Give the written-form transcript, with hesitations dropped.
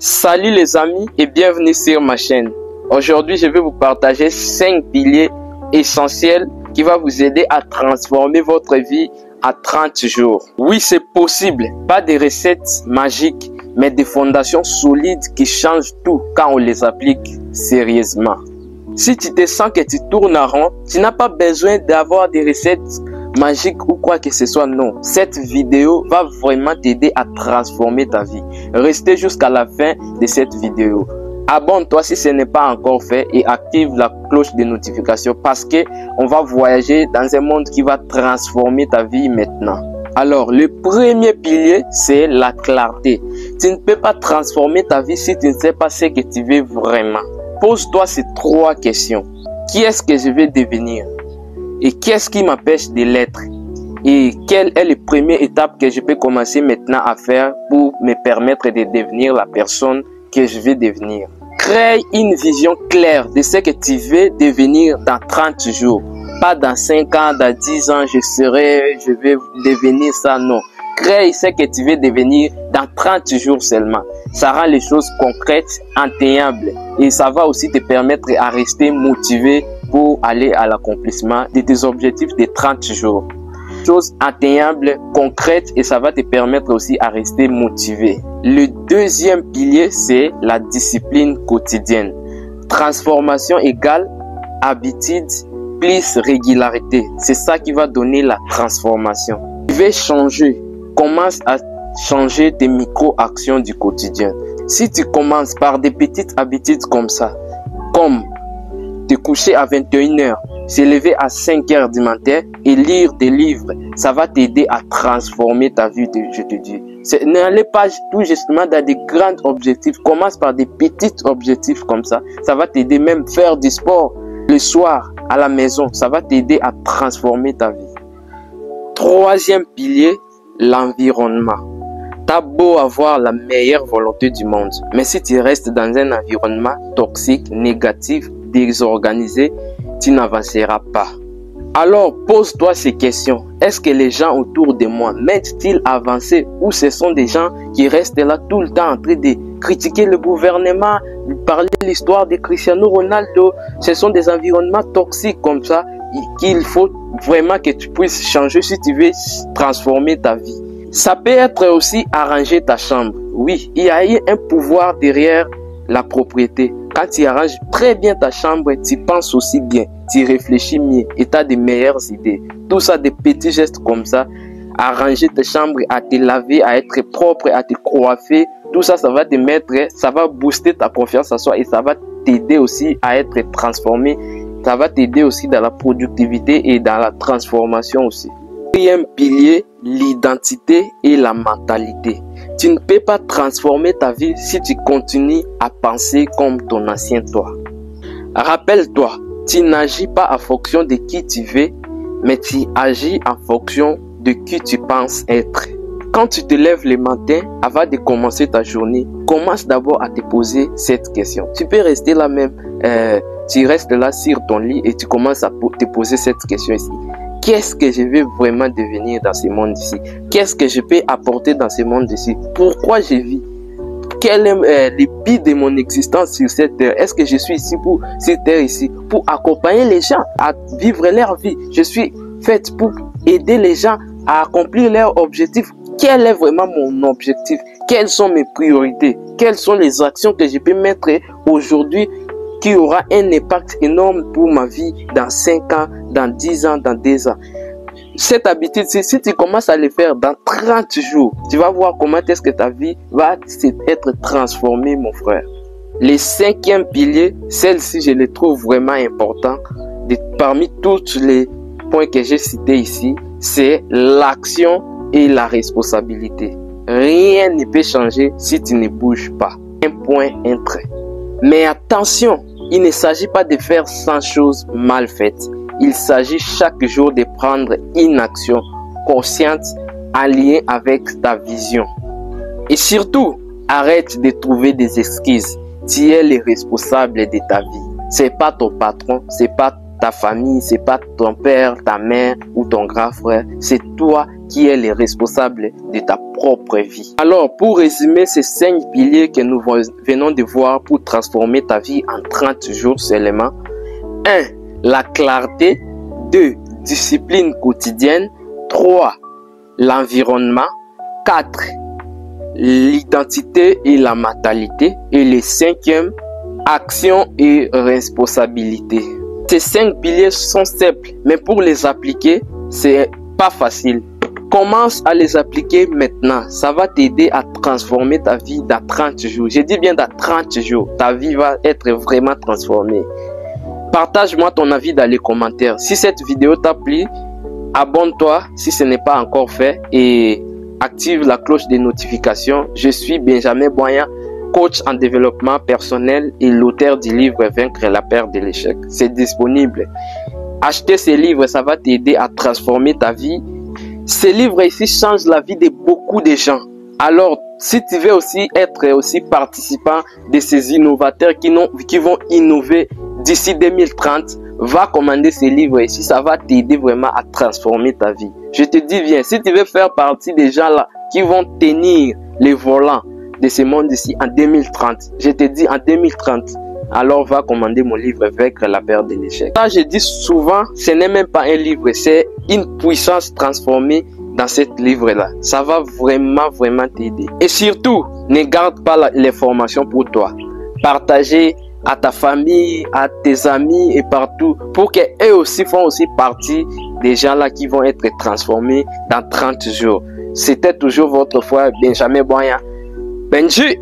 Salut les amis et bienvenue sur ma chaîne. Aujourd'hui, je vais vous partager 5 piliers essentiels qui vont vous aider à transformer votre vie à 30 jours. Oui, c'est possible. Pas des recettes magiques, mais des fondations solides qui changent tout quand on les applique sérieusement. Si tu te sens que tu tournes en rond, tu n'as pas besoin d'avoir des recettes magiques ou quoi que ce soit, non. Cette vidéo va vraiment t'aider à transformer ta vie. Restez jusqu'à la fin de cette vidéo. Abonne-toi si ce n'est pas encore fait et active la cloche de notification parce que on va voyager dans un monde qui va transformer ta vie maintenant. Alors, le premier pilier, c'est la clarté. Tu ne peux pas transformer ta vie si tu ne sais pas ce que tu veux vraiment. Pose-toi ces 3 questions. Qui est-ce que je vais devenir? Et qu'est-ce qui m'empêche de l'être? Et quelle est la première étape que je peux commencer maintenant à faire pour me permettre de devenir la personne que je vais devenir? Crée une vision claire de ce que tu veux devenir dans 30 jours. Pas dans 5 ans, dans 10 ans, je vais devenir ça, non. Crée ce que tu veux devenir dans 30 jours seulement. Ça rend les choses concrètes, atteignables. Et ça va aussi te permettre à rester motivé pour aller à l'accomplissement de tes objectifs de 30 jours. Choses atteignables, concrètes, et ça va te permettre aussi à rester motivé. Le deuxième pilier, c'est la discipline quotidienne. Transformation égale habitude plus régularité. C'est ça qui va donner la transformation. Tu veux changer. Commence à changer tes micro-actions du quotidien. Si tu commences par des petites habitudes comme ça, comme te coucher à 21 h, se lever à 5 h du matin et lire des livres, ça va t'aider à transformer ta vie, je te dis. N'allez pas tout justement dans des grands objectifs. Commence par des petits objectifs comme ça. Ça va t'aider même faire du sport le soir à la maison. Ça va t'aider à transformer ta vie. Troisième pilier, l'environnement. T'as beau avoir la meilleure volonté du monde, mais si tu restes dans un environnement toxique, négatif, désorganisé, tu n'avanceras pas. Alors pose-toi ces questions. Est-ce que les gens autour de moi m'aident-ils à avancer ou ce sont des gens qui restent là tout le temps en train de critiquer le gouvernement, de parler de l'histoire de Cristiano Ronaldo? Ce sont des environnements toxiques comme ça qu'il faut vraiment que tu puisses changer si tu veux transformer ta vie. Ça peut être aussi arranger ta chambre. Oui, il y a un pouvoir derrière la propriété. Quand tu arranges très bien ta chambre, tu penses aussi bien, tu réfléchis mieux et tu as de meilleures idées. Tout ça, des petits gestes comme ça, arranger ta chambre, à te laver, à être propre, à te coiffer, tout ça, ça va te mettre, ça va booster ta confiance en soi et ça va t'aider aussi à être transformé. Ça va t'aider aussi dans la productivité et dans la transformation aussi. Quatrième pilier, l'identité et la mentalité. Tu ne peux pas transformer ta vie si tu continues à penser comme ton ancien toi. Rappelle-toi, tu n'agis pas en fonction de qui tu veux, mais tu agis en fonction de qui tu penses être. Quand tu te lèves le matin, avant de commencer ta journée, commence d'abord à te poser cette question. Tu peux rester là même, tu restes là sur ton lit et tu commences à te poser cette question ici. Qu'est-ce que je veux vraiment devenir dans ce monde ici? Qu'est-ce que je peux apporter dans ce monde ici? Pourquoi je vis? Quel est le but de mon existence sur cette terre? Est-ce que je suis ici pour cette terre ici? Pour accompagner les gens à vivre leur vie. Je suis faite pour aider les gens à accomplir leurs objectifs. Quel est vraiment mon objectif? Quelles sont mes priorités? Quelles sont les actions que je peux mettre aujourd'hui qui aura un impact énorme pour ma vie dans 5 ans, dans 10 ans, dans 2 ans. Cette habitude, si tu commences à le faire dans 30 jours, tu vas voir comment est-ce que ta vie va être transformée, mon frère. Le 5e pilier, celle-ci, je le trouve vraiment important. Parmi tous les points que j'ai cités ici, c'est l'action et la responsabilité. Rien ne peut changer si tu ne bouges pas. Un point, un trait. Mais attention, il ne s'agit pas de faire 100 choses mal faites. Il s'agit chaque jour de prendre une action consciente en lien avec ta vision. Et surtout, arrête de trouver des excuses. Tu es le responsable de ta vie. C'est pas ton patron, c'est pas ta famille, c'est pas ton père, ta mère ou ton grand frère. C'est toi qui es le responsable de ta propre vie. Alors, pour résumer ces 5 piliers que nous venons de voir pour transformer ta vie en 30 jours seulement. 1. La clarté. 2. Discipline quotidienne. 3. L'environnement. 4. L'identité et la mentalité. Et le 5e, action et responsabilité. Ces 5 piliers sont simples, mais pour les appliquer, c'est pas facile. Commence à les appliquer maintenant. Ça va t'aider à transformer ta vie dans 30 jours. Je dis bien dans 30 jours. Ta vie va être vraiment transformée. Partage-moi ton avis dans les commentaires. Si cette vidéo t'a plu, abonne-toi si ce n'est pas encore fait et active la cloche des notifications. Je suis Benjamin Boyan, coach en développement personnel et l'auteur du livre Vaincre la peur de l'échec. C'est disponible. Acheter ces livres, ça va t'aider à transformer ta vie. Ces livres ici changent la vie de beaucoup de gens. Alors, si tu veux aussi être participant de ces innovateurs qui vont innover d'ici 2030, va commander ces livres ici. Ça va t'aider vraiment à transformer ta vie. Je te dis bien, si tu veux faire partie des gens là qui vont tenir les volants de ce monde ici en 2030, je te dis en 2030, alors va commander mon livre Vaincre la peur de l'échec. Ça, je dis souvent, ce n'est même pas un livre, c'est une puissance transformée dans ce livre-là. Ça va vraiment t'aider. Et surtout, ne garde pas les formations pour toi. Partagez à ta famille, à tes amis et partout pour qu'eux aussi font partie des gens là qui vont être transformés dans 30 jours. C'était toujours votre frère Benjamin Boyan. Benji!